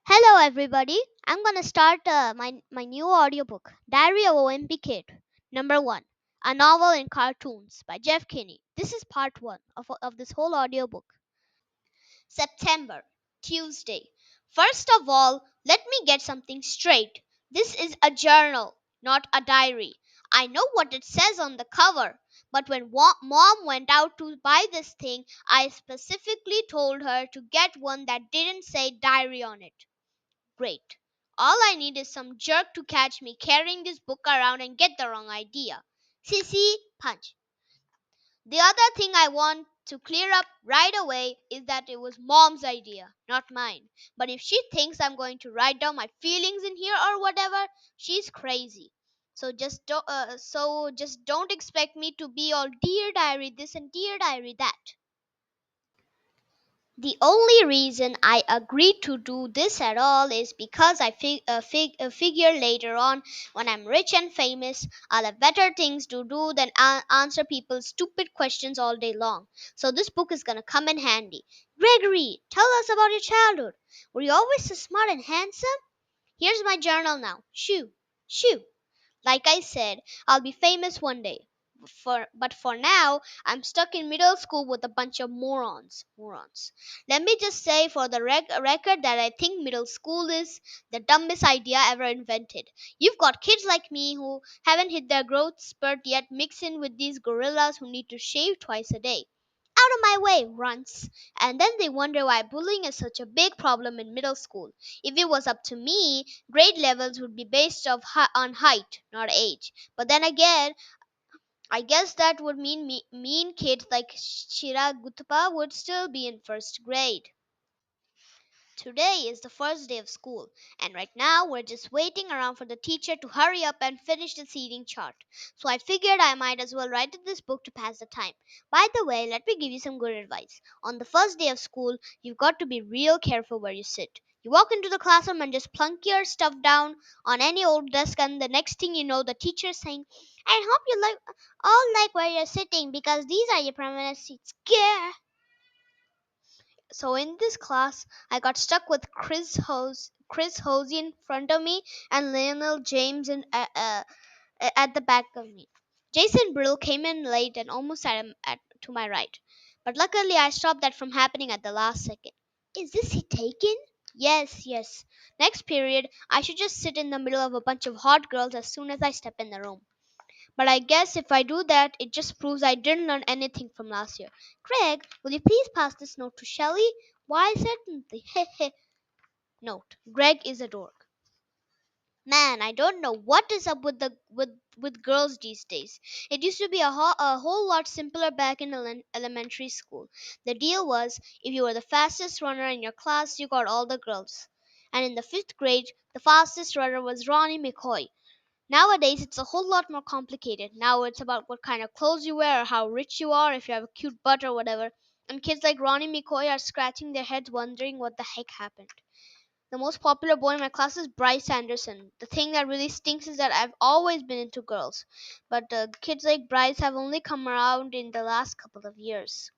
Hello, everybody. I'm gonna start my new audiobook, Diary of a Wimpy Kid. Number one, a novel in cartoons by Jeff Kinney. This is part one of this whole audiobook. September, Tuesday. First of all, let me get something straight. This is a journal, not a diary. I know what it says on the cover, but when mom went out to buy this thing, I specifically told her to get one that didn't say diary on it. Great. All I need is some jerk to catch me carrying this book around and get the wrong idea. Sissy, punch. The other thing I want to clear up right away is that it was mom's idea, not mine. But if she thinks I'm going to write down my feelings in here or whatever, she's crazy. So just don't expect me to be all dear diary this and dear diary that. The only reason I agreed to do this at all is because I figure later on, when I'm rich and famous, I'll have better things to do than answer people's stupid questions all day long. So this book is gonna come in handy. Gregory, tell us about your childhood. Were you always so smart and handsome? Here's my journal now. Shoo, shoo. Like I said, I'll be famous one day. But for now, I'm stuck in middle school with a bunch of morons. Morons. Let me just say for the record that I think middle school is the dumbest idea ever invented. You've got kids like me who haven't hit their growth spurt yet mix in with these gorillas who need to shave twice a day. Out of my way, runts. And then they wonder why bullying is such a big problem in middle school. If it was up to me, grade levels would be based on height, not age. But then again, I guess that would mean mean kids like Shira Gutpa would still be in first grade. Today is the first day of school, and right now we're just waiting around for the teacher to hurry up and finish the seating chart. So I figured I might as well write in this book to pass the time. By the way, let me give you some good advice. On the first day of school, you've got to be real careful where you sit. You walk into the classroom and just plunk your stuff down on any old desk, and the next thing you know, the teacher is saying, I hope you all like where you're sitting because these are your permanent seats. Gah! So in this class, I got stuck with Chris Hosey in front of me and Lionel James at the back of me. Jason Brill came in late and almost to my right. But luckily, I stopped that from happening at the last second. Is this seat taken? Yes, yes. Next period, I should just sit in the middle of a bunch of hot girls as soon as I step in the room. But I guess if I do that, it just proves I didn't learn anything from last year. Craig, will you please pass this note to Shelley? Why, certainly. Note: Greg is a dork. Man, I don't know what is up with girls these days. It used to be a whole lot simpler back in elementary school. The deal was if you were the fastest runner in your class, you got all the girls. And in the fifth grade, the fastest runner was Ronnie McCoy. Nowadays, it's a whole lot more complicated. Now it's about what kind of clothes you wear, or how rich you are, if you have a cute butt or whatever. And kids like Ronnie McCoy are scratching their heads wondering what the heck happened. The most popular boy in my class is Bryce Anderson. The thing that really stinks is that I've always been into girls. But kids like Bryce have only come around in the last couple of years.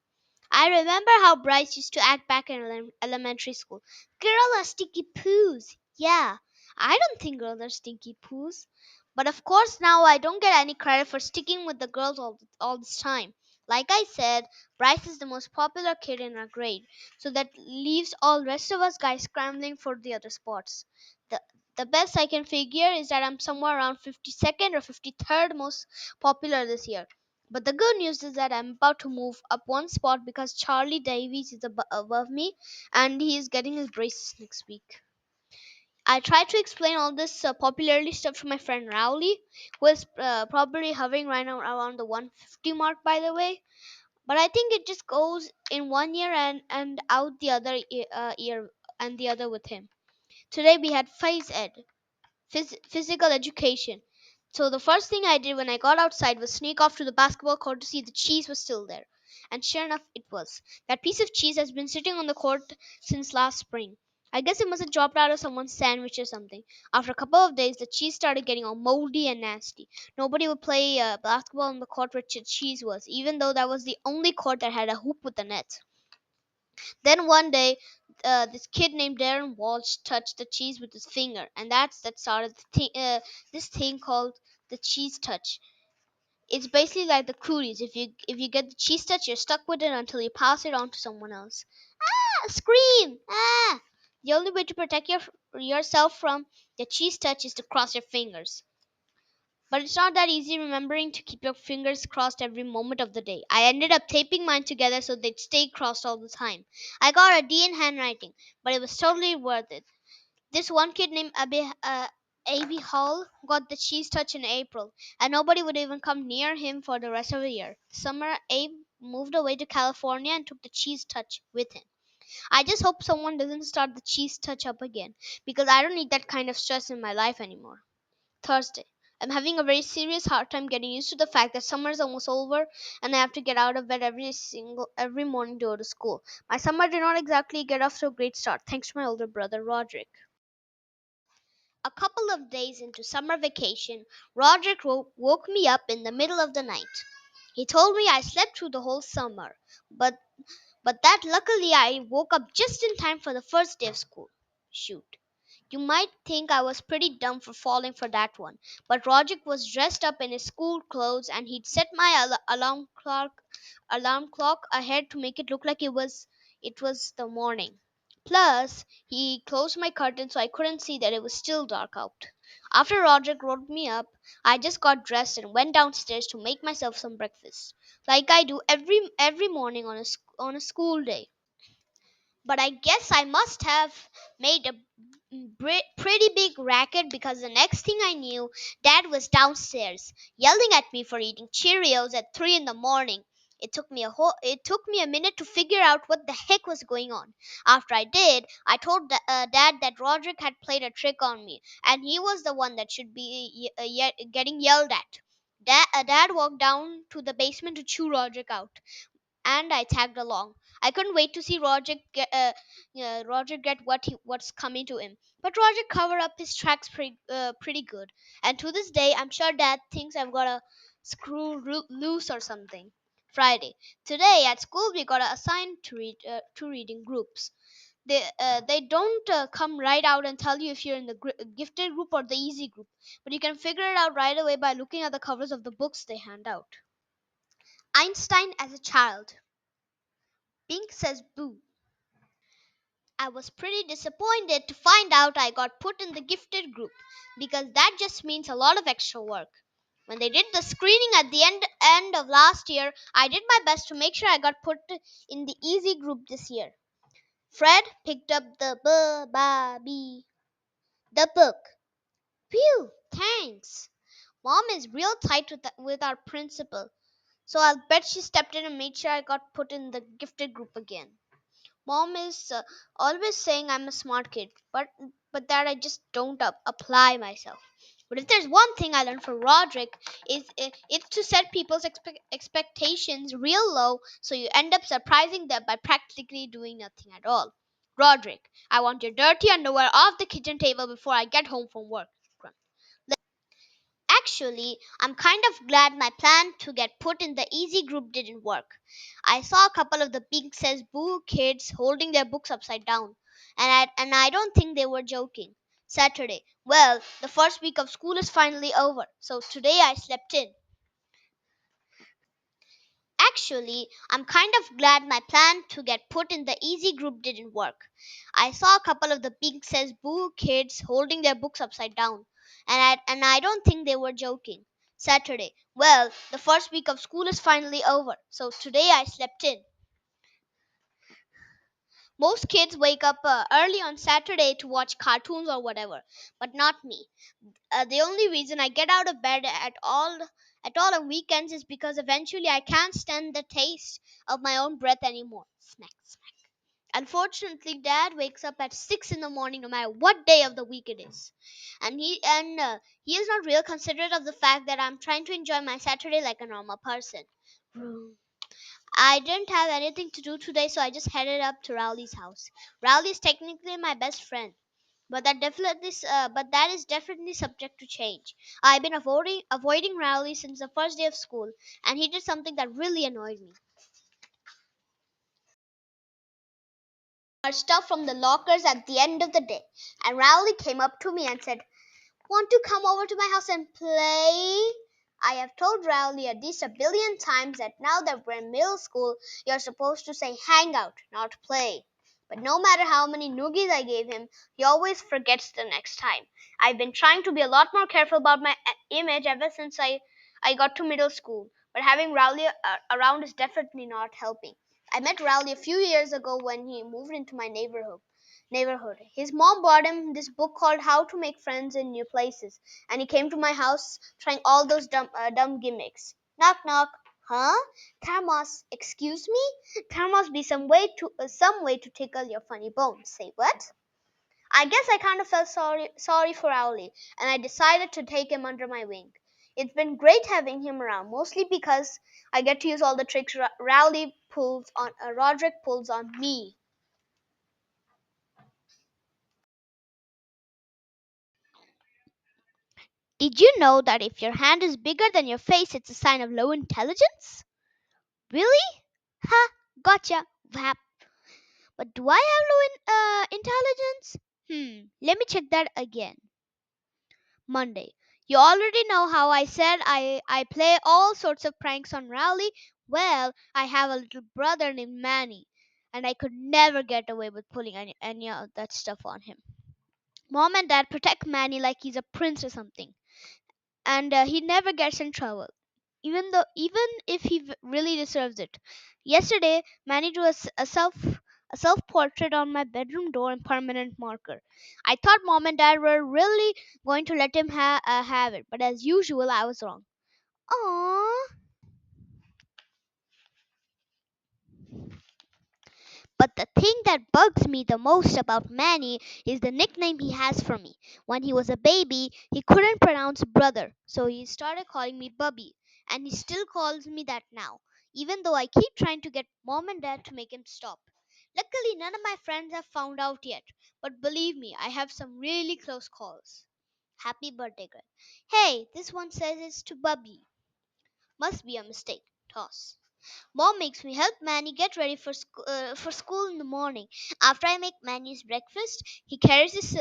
I remember how Bryce used to act back in elementary school. Girls are sticky poos. Yeah, I don't think girls are stinky poos. But of course, now I don't get any credit for sticking with the girls all this time. Like I said, Bryce is the most popular kid in our grade, so that leaves all rest of us guys scrambling for the other spots. The the best I can figure is that I'm somewhere around 52nd or 53rd most popular this year. But the good news is that I'm about to move up one spot because Charlie Davies is above me and he is getting his braces next week. I tried to explain all this popularity stuff to my friend Rowley, who is probably hovering right now around the 150 mark, by the way. But I think it just goes in one ear and out the other ear and the other with him. Today we had phys ed, physical education. So the first thing I did when I got outside was sneak off to the basketball court to see if the cheese was still there. And sure enough, it was. That piece of cheese has been sitting on the court since last spring. I guess it must have dropped out of someone's sandwich or something. After a couple of days, the cheese started getting all moldy and nasty. Nobody would play basketball on the court where cheese was, even though that was the only court that had a hoop with a net. Then one day, this kid named Darren Walsh touched the cheese with his finger, and that started this thing called the cheese touch. It's basically like the cooties. If you get the cheese touch, you're stuck with it until you pass it on to someone else. Ah, scream! Ah! The only way to protect yourself from the cheese touch is to cross your fingers. But it's not that easy remembering to keep your fingers crossed every moment of the day. I ended up taping mine together so they'd stay crossed all the time. I got a D in handwriting, but it was totally worth it. This one kid named Abe Hall got the cheese touch in April, and nobody would even come near him for the rest of the year. Summer, Abe moved away to California and took the cheese touch with him. I just hope someone doesn't start the cheese touch up again, because I don't need that kind of stress in my life anymore. Thursday. I'm having a very serious hard time getting used to the fact that summer is almost over and I have to get out of bed every morning to go to school. My summer did not exactly get off to a great start, thanks to my older brother Roderick. A couple of days into summer vacation, Roderick woke me up in the middle of the night. He told me I slept through the whole summer, but that luckily I woke up just in time for the first day of school. Shoot. You might think I was pretty dumb for falling for that one, but Roderick was dressed up in his school clothes and he'd set my alarm clock ahead to make it look like it was the morning. Plus, he closed my curtain so I couldn't see that it was still dark out. After Roderick woke me up, I just got dressed and went downstairs to make myself some breakfast, like I do every morning on a school day. But I guess I must have made a pretty big racket because the next thing I knew, Dad was downstairs yelling at me for eating Cheerios at 3 in the morning. It took me a minute to figure out what the heck was going on. After I did, I told Dad that Roderick had played a trick on me, and he was the one that should be getting yelled at. Dad walked down to the basement to chew Roderick out, and I tagged along. I couldn't wait to see Roger get what's coming to him. But Roger covered up his tracks pretty good. And to this day, I'm sure Dad thinks I've got a loose or something. Friday. Today at school, we got assigned to read two reading groups. They don't come right out and tell you if you're in the gifted group or the easy group, but you can figure it out right away by looking at the covers of the books they hand out. Einstein as a child. Pink says boo. I was pretty disappointed to find out I got put in the gifted group because that just means a lot of extra work. When they did the screening at the end of last year, I did my best to make sure I got put in the easy group this year. Fred picked up the book. Phew, thanks. Mom is real tight with our principal, so I'll bet she stepped in and made sure I got put in the gifted group again. Mom is always saying I'm a smart kid, but that I just don't apply myself. But if there's one thing I learned from Roderick, it's to set people's expectations real low, so you end up surprising them by practically doing nothing at all. Roderick, I want your dirty underwear off the kitchen table before I get home from work. Actually, I'm kind of glad my plan to get put in the easy group didn't work. I saw a couple of the Pink Says Boo kids holding their books upside down, and I don't think they were joking. Saturday. Well, the first week of school is finally over, so today I slept in. Actually, I'm kind of glad my plan to get put in the easy group didn't work. I saw a couple of the Pink Says Boo kids holding their books upside down, and I don't think they were joking. Saturday. Well, the first week of school is finally over, so today I slept in. Most kids wake up early on Saturday to watch cartoons or whatever, but not me. The only reason I get out of bed at all on weekends is because eventually I can't stand the taste of my own breath anymore. Smack, smack. Unfortunately, Dad wakes up at 6 in the morning, no matter what day of the week it is, and he is not real considerate of the fact that I'm trying to enjoy my Saturday like a normal person. I didn't have anything to do today, so I just headed up to Rowley's house. Rowley is technically my best friend, but that is definitely subject to change. I've been avoiding Rowley since the first day of school, and he did something that really annoyed me. our stuff from the lockers at the end of the day. And Rowley came up to me and said, "Want to come over to my house and play?" I have told Rowley at least a billion times that now that we're in middle school, you're supposed to say hang out, not play. But no matter how many noogies I gave him, he always forgets the next time. I've been trying to be a lot more careful about my image ever since I got to middle school. But having Rowley around is definitely not helping. I met Rowley a few years ago when he moved into my neighborhood. His mom bought him this book called How to Make Friends in New Places, and he came to my house trying all those dumb gimmicks. Knock knock. Huh? There must, excuse me? There must be some way to tickle your funny bones. Say what? I guess I kind of felt sorry for Owly, and I decided to take him under my wing. It's been great having him around, mostly because I get to use all the tricks Roderick pulls on me. Did you know that if your hand is bigger than your face, it's a sign of low intelligence? Really? Ha! Gotcha. Vap. But do I have low intelligence? Let me check that again. Monday. You already know how I said I play all sorts of pranks on Rowley. Well, I have a little brother named Manny, and I could never get away with pulling any of that stuff on him. Mom and Dad protect Manny like he's a prince or something, and he never gets in trouble, even if he really deserves it. Yesterday, Manny drew a self portrait on my bedroom door in permanent marker. I thought Mom and Dad were really going to let him have it, but as usual, I was wrong. Aww. But the thing that bugs me the most about Manny is the nickname he has for me. When he was a baby, he couldn't pronounce brother, so he started calling me Bubby, and he still calls me that now, even though I keep trying to get Mom and Dad to make him stop. Luckily, none of my friends have found out yet, but believe me, I have some really close calls. Happy birthday, Greg. Hey, this one says it's to Bubby. Must be a mistake. Toss. Mom makes me help Manny get ready for school in the morning. After I make Manny's breakfast, he carries his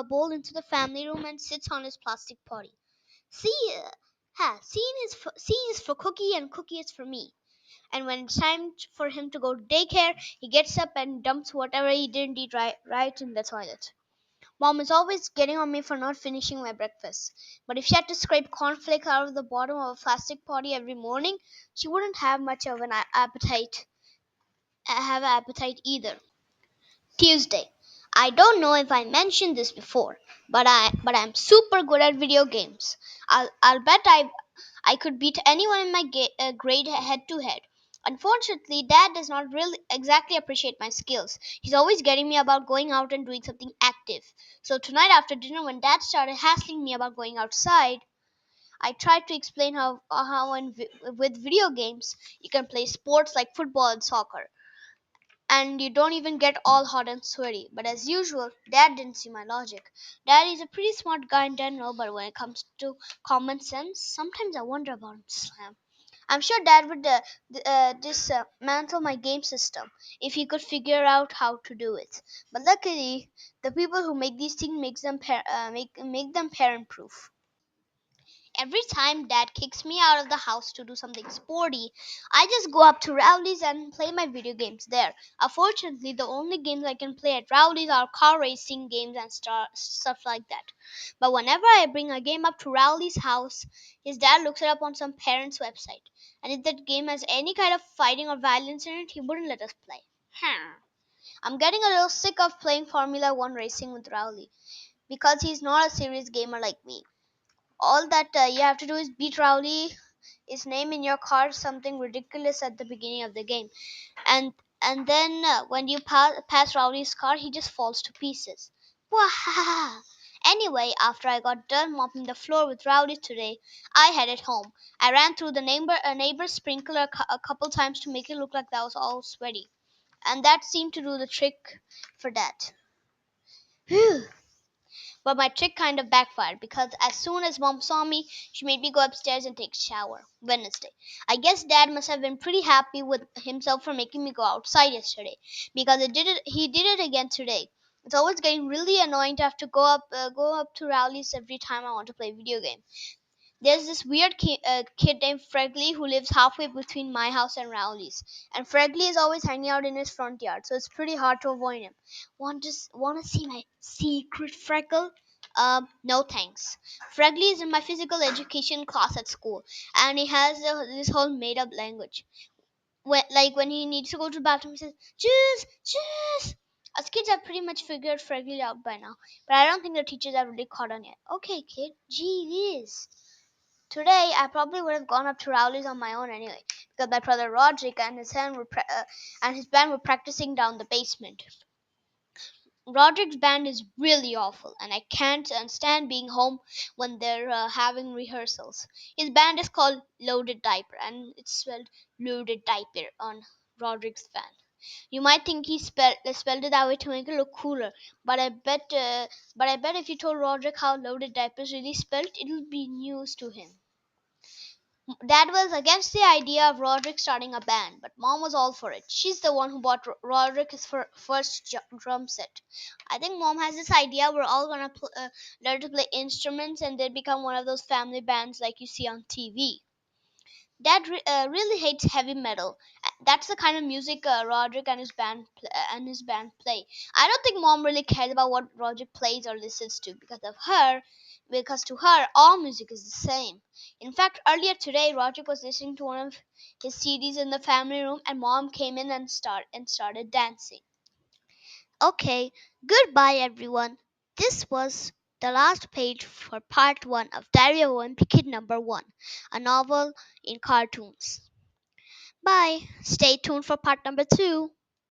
bowl into the family room and sits on his plastic potty. C is for Cookie and Cookie is for me. And when it's time for him to go to daycare, he gets up and dumps whatever he didn't eat right in the toilet. Mom is always getting on me for not finishing my breakfast. But if she had to scrape cornflakes out of the bottom of a plastic potty every morning, she wouldn't have much of an appetite either. Tuesday. I don't know if I mentioned this before, but I'm super good at video games. I'll bet I could beat anyone in my grade head to head. Unfortunately, Dad does not really exactly appreciate my skills. He's always getting me about going out and doing something active. So tonight after dinner, when Dad started hassling me about going outside, I tried to explain with video games you can play sports like football and soccer, and you don't even get all hot and sweaty. But as usual, Dad didn't see my logic. Dad is a pretty smart guy in general, but when it comes to common sense, sometimes I wonder about him. I'm sure Dad would dismantle my game system if he could figure out how to do it. But luckily, the people who make these things make them parent proof. Every time Dad kicks me out of the house to do something sporty, I just go up to Rowley's and play my video games there. Unfortunately, the only games I can play at Rowley's are car racing games and stuff like that. But whenever I bring a game up to Rowley's house, his dad looks it up on some parent's website. And if that game has any kind of fighting or violence in it, he wouldn't let us play. I'm getting a little sick of playing Formula One racing with Rowley because he's not a serious gamer like me. All that you have to do is beat Rowley, his name in your car, something ridiculous at the beginning of the game, and then when you pass Rowley's car, he just falls to pieces. Wahaha! Anyway, after I got done mopping the floor with Rowley today, I headed home. I ran through the neighbor's sprinkler a couple times to make it look like that was all sweaty, and that seemed to do the trick for that. Whew. But my trick kind of backfired because as soon as mom saw me, she made me go upstairs and take a shower. Wednesday. I guess dad must have been pretty happy with himself for making me go outside yesterday because he did it again today. It's always getting really annoying to have to go up to rallies every time I want to play video game. There's this weird kid named Fregley who lives halfway between my house and Rowley's, and Fregley is always hanging out in his front yard, so it's pretty hard to avoid him. Want to see my secret Freckle? No thanks. Fregley is in my physical education class at school, and he has this whole made-up language. When he needs to go to the bathroom, he says, "Juice, juice." Us kids have pretty much figured Fregley out by now, but I don't think the teachers have really caught on yet. Okay, kid. Gee whiz. Today, I probably would have gone up to Rowley's on my own anyway, because my brother Roderick and and his band were practicing down the basement. Roderick's band is really awful, and I can't stand being home when they're having rehearsals. His band is called Loaded Diaper, and it's spelled Loaded Diaper on Roderick's band. You might think spelled it that way to make it look cooler, but I bet if you told Roderick how Loaded Diaper is really spelled, it would be news to him. Dad was against the idea of Roderick starting a band, but Mom was all for it. She's the one who bought Roderick his first drum set. I think Mom has this idea we're all gonna learn to play instruments and then become one of those family bands like you see on TV. Dad really hates heavy metal. That's the kind of music Roderick and his band play. I don't think Mom really cares about what Roderick plays or listens to because to her all music is the same. In fact, earlier today, Roderick was listening to one of his CDs in the family room, and Mom came in and started dancing. Okay, goodbye everyone. This was the last page for part 1 of Diary of a Wimpy Kid number 1, a novel in cartoons. Bye. Stay tuned for part number 2.